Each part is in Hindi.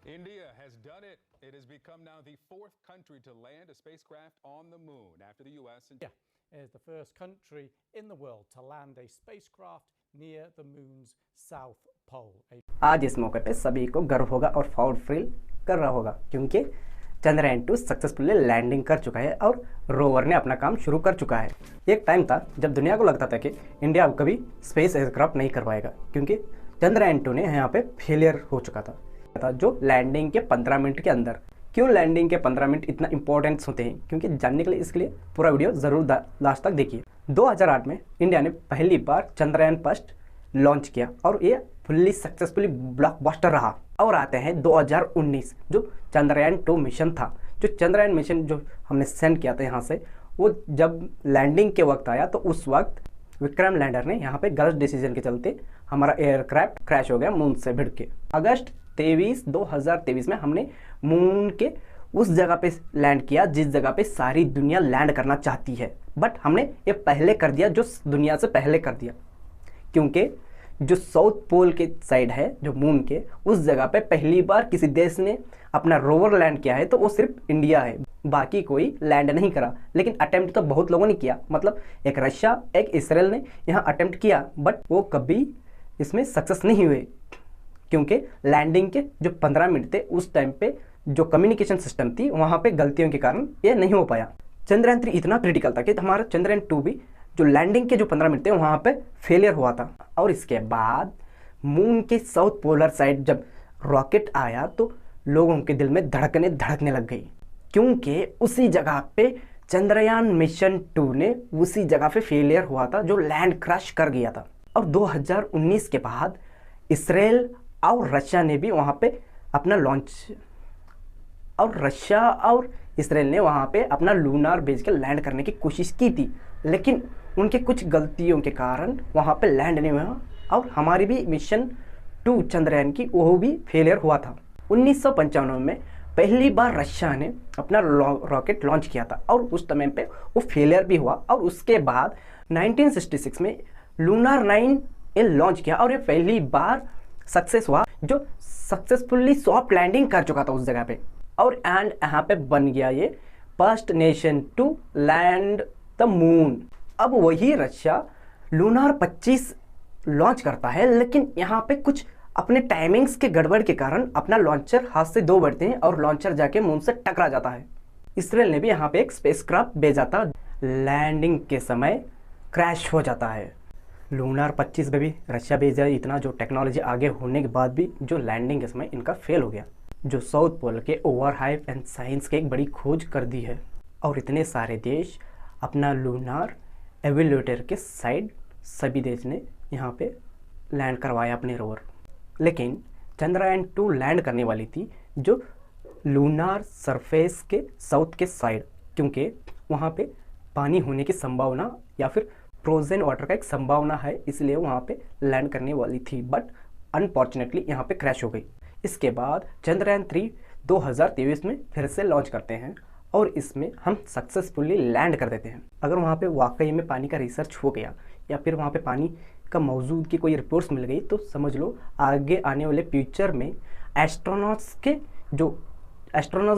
India has done it. It has become now the fourth country to land a spacecraft on the moon after the US and India is the first country in the world to land a spacecraft near the moon's south pole. आज इस मौके पे सभी को गर्व होगा और प्राउड फील कर रहा होगा क्योंकि चंद्रयान-2 सक्सेसफुली लैंडिंग कर चुका है और रोवर ने अपना काम शुरू कर चुका है। एक टाइम था जब दुनिया को लगता था कि इंडिया अब कभी स्पेस एयरक्राफ्ट नहीं कर पाएगा क्योंकि चंद्रयान-2 ने यहाँ पे फेलियर हो चुका था जो लैंडिंग के 15 मिनट के अंदर। क्यों लैंडिंग के 15 मिनट इतना इंपॉर्टेंस होते हैं, क्योंकि जानने के लिए इसके लिए पूरा वीडियो ज़रूर लास्ट तक देखिए। 2008 में इंडिया ने पहली बार चंद्रयान फर्स्ट लॉन्च किया और ये फुल्ली सक्सेसफुली ब्लॉकबस्टर रहा। और आते हैं 2019 जो चंद्रयान-2 मिशन था। जो चंद्रयान मिशन जो हमने सेंड किया था यहाँ से, वो जब लैंडिंग के वक्त आया तो उस वक्त विक्रम लैंडर ने यहाँ पे गलत डिसीजन के चलते हमारा एयरक्राफ्ट क्रैश हो गया मून से भिड़ के। अगस्त 2023 में हमने मून के उस जगह पे लैंड किया जिस जगह पे सारी दुनिया लैंड करना चाहती है, बट हमने ये पहले कर दिया, जो दुनिया से पहले कर दिया, क्योंकि जो साउथ पोल के साइड है जो मून के, उस जगह पे पहली बार किसी देश ने अपना रोवर लैंड किया है तो वो सिर्फ इंडिया है, बाकी कोई लैंड नहीं करा। लेकिन अटेम्प्ट तो बहुत लोगों ने किया, मतलब एक रशिया एक इसराइल ने यहाँ अटेम्प्ट किया, बट वो कभी इसमें सक्सेस नहीं हुए क्योंकि लैंडिंग के जो 15 मिनट थे उस टाइम पे जो कम्युनिकेशन सिस्टम थी वहाँ पे गलतियों के कारण ये नहीं हो पाया। चंद्रयान-3 इतना क्रिटिकल था कि हमारा चंद्रयान-2 भी जो लैंडिंग के जो 15 मिनट थे वहाँ पे फेलियर हुआ था। और इसके बाद मून के साउथ पोलर साइड जब रॉकेट आया तो लोगों के दिल में धड़कने लग गई, क्योंकि उसी जगह पे चंद्रयान मिशन 2 ने उसी जगह पे फेलियर हुआ था जो लैंड क्रैश कर गया था। और 2019 के बाद इसराइल और रशिया ने भी वहाँ पे अपना लॉन्च, और रशिया और इसराइल ने वहाँ पे अपना लूनार बेस के लैंड करने की कोशिश की थी, लेकिन उनके कुछ गलतियों के कारण वहाँ पे लैंड नहीं हुआ और हमारी भी मिशन 2 चंद्रयान की वो भी फेलियर हुआ था। 1995 में पहली बार रशिया ने अपना रॉकेट लॉन्च किया था और उस समय पे वो फेलियर भी हुआ। और उसके बाद 1966 में लूनार 9 ये लॉन्च किया और ये पहली बार सक्सेस हुआ, जो सक्सेसफुली सॉफ्ट लैंडिंग कर चुका था उस जगह पे। और एंड यहाँ पे बन गया ये first nation to land the moon. अब वही रशिया लूनार 25 लॉन्च करता है, लेकिन यहाँ पे कुछ अपने टाइमिंग्स के गड़बड़ के कारण अपना लॉन्चर हाथ से दो बढ़ते हैं और लॉन्चर जाके मून से टकरा जाता है। इसराइल ने भी यहाँ पे एक स्पेसक्राफ्ट भेजा था, लैंडिंग के समय क्रैश हो जाता है। लूनार 25 में भी रशिया भेजा, इतना जो टेक्नोलॉजी आगे होने के बाद भी जो लैंडिंग के समय इनका फेल हो गया, जो साउथ पोल के ओवर हाइप एंड साइंस की एक बड़ी खोज कर दी है। और इतने सारे देश अपना लूनार एवेल्यूटर के साइड सभी देश ने यहाँ पे लैंड करवाया अपने रोवर। लेकिन चंद्रयान-2 लैंड करने वाली थी जो लूनार सरफेस के साउथ के साइड, क्योंकि वहाँ पे पानी होने की संभावना या फिर फ्रोजन वाटर का एक संभावना है, इसलिए वहाँ पे लैंड करने वाली थी, बट अनफॉर्चुनेटली यहाँ पे क्रैश हो गई। इसके बाद चंद्रयान-3 2023 में फिर से लॉन्च करते हैं और इसमें हम सक्सेसफुली लैंड कर देते हैं। अगर वहाँ पे वाकई में पानी का रिसर्च हो गया या फिर वहाँ पे पानी का मौजूद की कोई रिपोर्ट्स मिल गई तो समझ लो आगे आने वाले फ्यूचर में एस्ट्रोनॉट्स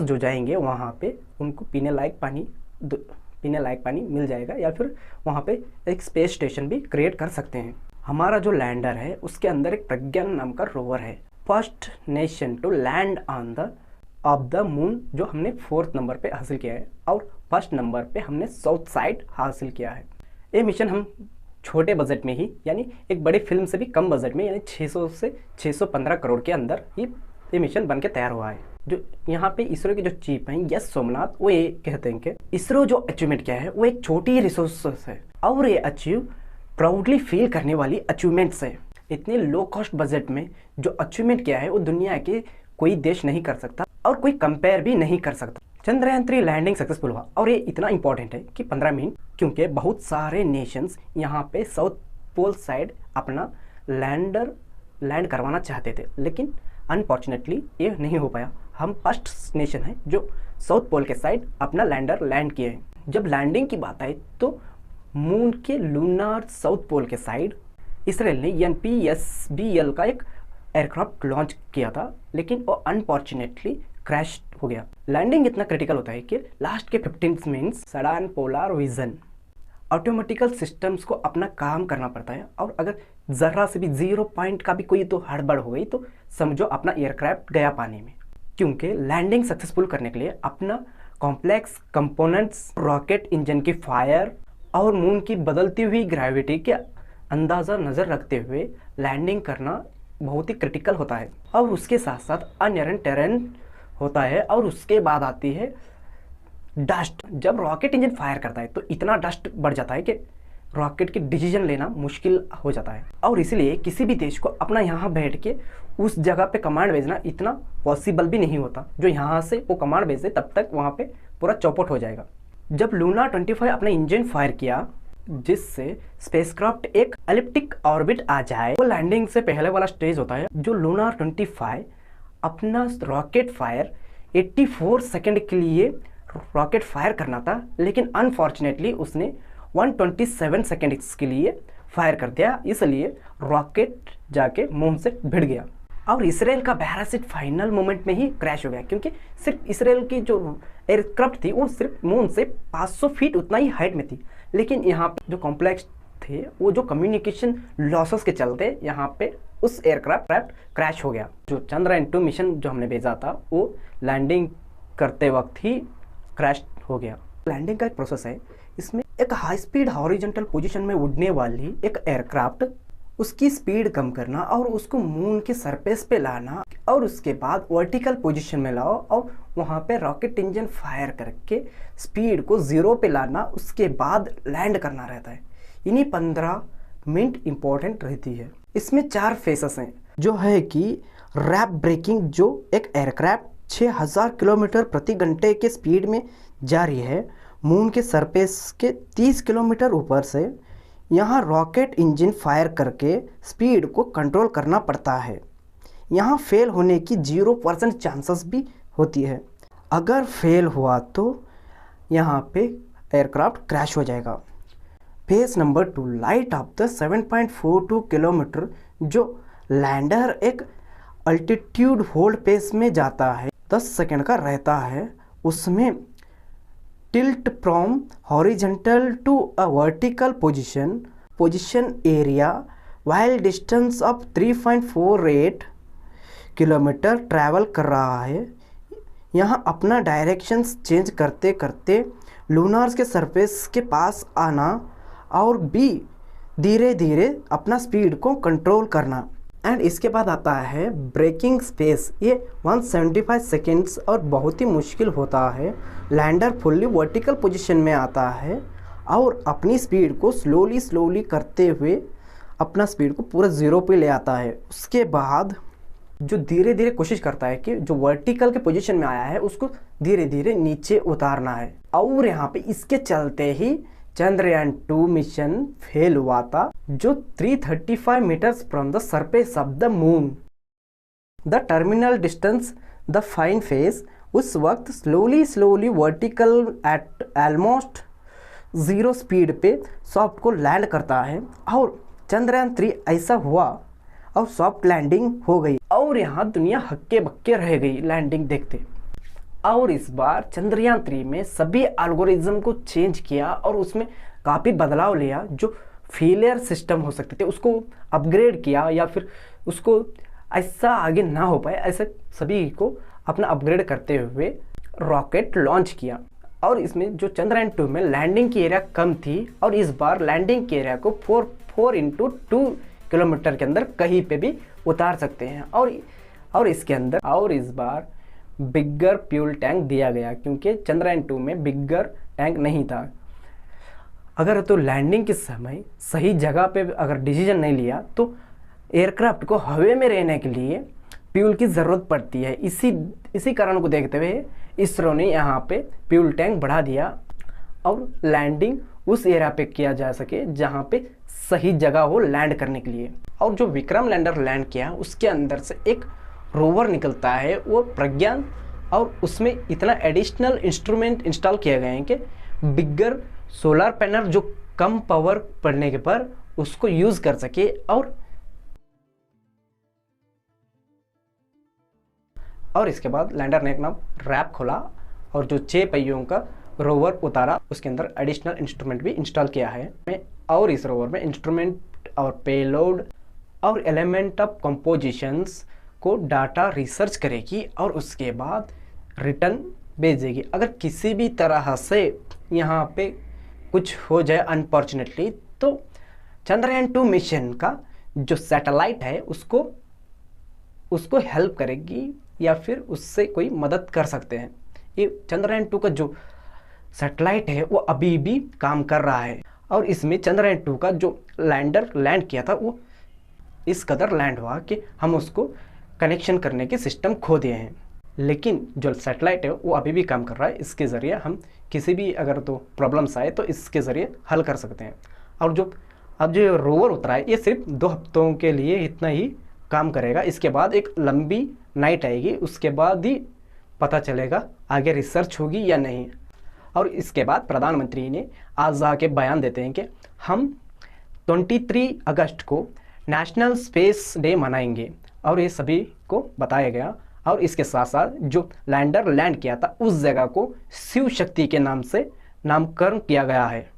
जो जाएंगे वहाँ पे उनको पीने लायक पानी मिल जाएगा, या फिर वहाँ पे एक स्पेस स्टेशन भी क्रिएट कर सकते हैं। हमारा जो लैंडर है उसके अंदर एक प्रज्ञान नाम का रोवर है, first nation to land on the moon, जो हमने 4th नंबर पे हासिल किया है और 1st नंबर पे हमने साउथ साइड हासिल किया है। ये मिशन हम छोटे बजट में ही, यानी एक बड़ी फिल्म से भी कम बजट में, यानी 600 से 615 करोड़ के अंदर ही ये मिशन बन के तैयार हुआ है। जो यहाँ पे इसरो के जो चीफ हैं यस सोमनाथ, वो ये कहते हैं कि इसरो जो अचीवमेंट किया है वो एक छोटी रिसोर्स है और ये अचीव प्राउडली फील करने वाली अचीवमेंट्स है। इतने लो कॉस्ट बजट में जो अचीवमेंट किया है वो दुनिया के कोई देश नहीं कर सकता और कोई कंपेयर भी नहीं कर सकता। चंद्रयान-3 लैंडिंग सक्सेसफुल हुआ और ये इतना इंपॉर्टेंट है कि 15 मिनट, क्योंकि बहुत सारे नेशंस यहाँ पे साउथ पोल साइड अपना लैंड करवाना चाहते थे, लेकिन अनफॉर्चुनेटली ये नहीं हो पाया। हम फर्स्ट नेशन है जो साउथ पोल के साइड अपना लैंडर लैंड किए हैं। जब लैंडिंग की बात आई तो मून के लूनार साउथ पोल के साइड इसराइल ने NPSBL का एक एयरक्राफ्ट लॉन्च किया था, लेकिन वो अनफॉर्चुनेटली क्रैश हो गया। लैंडिंग इतना क्रिटिकल होता है कि लास्ट के 15 minutes sudden polar vision automatically systems को अपना काम करना पड़ता है, और अगर ज़रा से भी 0 पॉइंट का भी कोई तो हड़बड़ हो गई तो समझो अपना एयरक्राफ्ट गया पानी में। क्योंकि लैंडिंग सक्सेसफुल करने के लिए अपना कॉम्प्लेक्स कंपोनेंट्स, रॉकेट इंजन की फायर और मून की बदलती हुई ग्रेविटी के अंदाज़ा नज़र रखते हुए लैंडिंग करना बहुत ही क्रिटिकल होता है। और उसके साथ साथ अनएरन टेरेन होता है, और उसके बाद आती है डस्ट। जब रॉकेट इंजन फायर करता है तो इतना डस्ट बढ़ जाता है कि रॉकेट की डिसीजन लेना मुश्किल हो जाता है, और इसलिए किसी भी देश को अपना यहाँ बैठ के उस जगह पे कमांड भेजना इतना पॉसिबल भी नहीं होता। जो यहाँ से वो कमांड भेजे तब तक वहाँ पे पूरा चौपट हो जाएगा। जब लूना 25 अपना इंजन फायर किया, जिससे स्पेसक्राफ्ट एक एलिप्टिक ऑर्बिट आ जाए, वो लैंडिंग से पहले वाला स्टेज होता है। जो लूना 25 अपना रॉकेट फायर 84 सेकंड के लिए रॉकेट फायर करना था, लेकिन अनफॉर्चुनेटली उसने 127 सेकंड्स के लिए फायर कर दिया, इसलिए रॉकेट जाके मून से भिड़ गया। और इसराइल का पैराशूट फाइनल मोमेंट में ही क्रैश हो गया, क्योंकि सिर्फ इसराइल की जो एयरक्राफ्ट थी वो सिर्फ मून से 500 फीट उतना ही हाइट में थी, लेकिन यहाँ पे जो कॉम्प्लेक्स थे वो जो कम्युनिकेशन लॉसेस के चलते यहाँ पे उस एयरक्राफ्ट क्रैश हो गया। जो चंद्रयान 2 मिशन जो हमने भेजा था वो लैंडिंग करते वक्त ही क्रैश हो गया। लैंडिंग का एक प्रोसेस है, इसमें एक हाई स्पीड हॉरिजॉन्टल पोजीशन में उड़ने वाली एक एयरक्राफ्ट, उसकी स्पीड कम करना और उसको मून के सरफेस पे लाना, और उसके बाद वर्टिकल पोजीशन में लाओ और वहाँ पे रॉकेट इंजन फायर करके स्पीड को 0 पे लाना, उसके बाद लैंड करना रहता है। इन्हीं 15 मिनट इंपॉर्टेंट रहती है। इसमें 4 फेसेस हैं, जो है कि रैप ब्रेकिंग, जो एक एयरक्राफ्ट 6000 किलोमीटर प्रति घंटे के स्पीड में जा रही है मून के सरफेस के 30 किलोमीटर ऊपर से, यहाँ रॉकेट इंजन फायर करके स्पीड को कंट्रोल करना पड़ता है। यहाँ फेल होने की 0% चांसेस भी होती है। अगर फेल हुआ तो यहाँ पे एयरक्राफ्ट क्रैश हो जाएगा। Phase number 2, light of the 7.42 kilometre, जो लैंडर एक अल्टीट्यूड होल्ड पेस में जाता है, 10 सेकंड का रहता है। उसमें tilt from horizontal to a vertical position area while distance of 3.48 kilometre travel कर रहा है। यहाँ अपना डायरेक्शंस चेंज करते करते लूनार्स के सरफेस के पास आना और भी धीरे धीरे अपना स्पीड को कंट्रोल करना। एंड इसके बाद आता है ब्रेकिंग स्पेस, ये 175 सेकेंड्स और बहुत ही मुश्किल होता है। लैंडर फुल्ली वर्टिकल पोजीशन में आता है और अपनी स्पीड को स्लोली करते हुए अपना स्पीड को पूरा 0 पे ले आता है। उसके बाद जो धीरे धीरे कोशिश करता है कि जो वर्टिकल के पोजीशन में आया है उसको धीरे धीरे नीचे उतारना है। और यहाँ पे इसके चलते ही चंद्रयान 2 मिशन फेल हुआ था, जो 335 metres from the surface of the moon, the terminal distance, the fine phase, उस वक्त slowly vertical at almost 0 speed पे सॉफ्ट को लैंड करता है। और चंद्रयान 3 ऐसा हुआ और सॉफ्ट लैंडिंग हो गई, और यहाँ दुनिया हक्के बक्के रह गई लैंडिंग देखते। और इस बार चंद्रयान 3 में सभी एल्गोरिज्म को चेंज किया और उसमें काफ़ी बदलाव लिया। जो फेलियर सिस्टम हो सकते थे उसको अपग्रेड किया, या फिर उसको ऐसा आगे ना हो पाए ऐसे सभी को अपना अपग्रेड करते हुए रॉकेट लॉन्च किया। और इसमें जो चंद्रयान 2 में लैंडिंग की एरिया कम थी, और इस बार लैंडिंग की एरिया को 4x2 किलोमीटर के अंदर कहीं पे भी उतार सकते हैं। और इसके अंदर और इस बार बिगर फ्यूल टैंक दिया गया, क्योंकि चंद्रयान 2 में बिगर टैंक नहीं था। अगर तो लैंडिंग के समय सही जगह पे अगर डिसीजन नहीं लिया तो एयरक्राफ्ट को हवा में रहने के लिए फ्यूल की ज़रूरत पड़ती है। इसी कारण को देखते हुए इसरो ने यहाँ पे फ्यूल टैंक बढ़ा दिया और लैंडिंग उस एरिया पे किया जा सके जहाँ पे सही जगह हो लैंड करने के लिए। और जो विक्रम लैंडर लैंड किया उसके अंदर से एक रोवर निकलता है, वो प्रज्ञान, और उसमें इतना एडिशनल इंस्ट्रूमेंट इंस्टॉल किए गए हैं कि बिगर सोलर पैनल जो कम पावर पड़ने के पर उसको यूज़ कर सके। और और इसके बाद लैंडर ने एक नाम रैप खोला और जो 6 पहियों का रोवर उतारा, उसके अंदर एडिशनल इंस्ट्रूमेंट भी इंस्टॉल किया है। और इस रोवर में इंस्ट्रूमेंट और पेलोड और एलिमेंट ऑफ कंपोजिशंस को डाटा रिसर्च करेगी और उसके बाद रिटर्न भेजेगी। अगर किसी भी तरह से यहाँ पे कुछ हो जाए अनफॉर्चुनेटली, तो चंद्रयान-2 मिशन का जो सैटेलाइट है उसको हेल्प करेगी या फिर उससे कोई मदद कर सकते हैं। ये चंद्रयान-2 का जो सैटेलाइट है वो अभी भी काम कर रहा है और इसमें चंद्रयान-2 का जो लैंडर लैंड किया था वो इस कदर लैंड हुआ कि हम उसको कनेक्शन करने के सिस्टम खो दिए हैं। लेकिन जो सैटेलाइट है वो अभी भी काम कर रहा है। इसके ज़रिए हम किसी भी अगर तो प्रॉब्लम्स आए तो इसके ज़रिए हल कर सकते हैं। और अब जो रोवर उतरा है ये सिर्फ 2 हफ्तों के लिए इतना ही काम करेगा। इसके बाद एक लंबी नाइट आएगी, उसके बाद ही पता चलेगा आगे रिसर्च होगी या नहीं। और इसके बाद प्रधानमंत्री ने आज आके बयान देते हैं कि हम 23 अगस्त को नेशनल स्पेस डे मनाएंगे और ये सभी को बताया गया। और इसके साथ साथ जो लैंडर लैंड किया था उस जगह को शिव शक्ति के नाम से नामकरण किया गया है।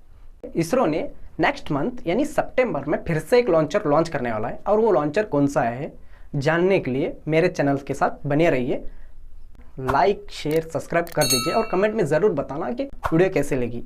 इसरो ने नेक्स्ट मंथ यानी सितंबर में फिर से एक लॉन्चर लॉन्च करने वाला है और वो लॉन्चर कौन सा है जानने के लिए मेरे चैनल के साथ बने रहिए। लाइक शेयर सब्सक्राइब कर दीजिए और कमेंट में ज़रूर बताना कि वीडियो कैसे लगी।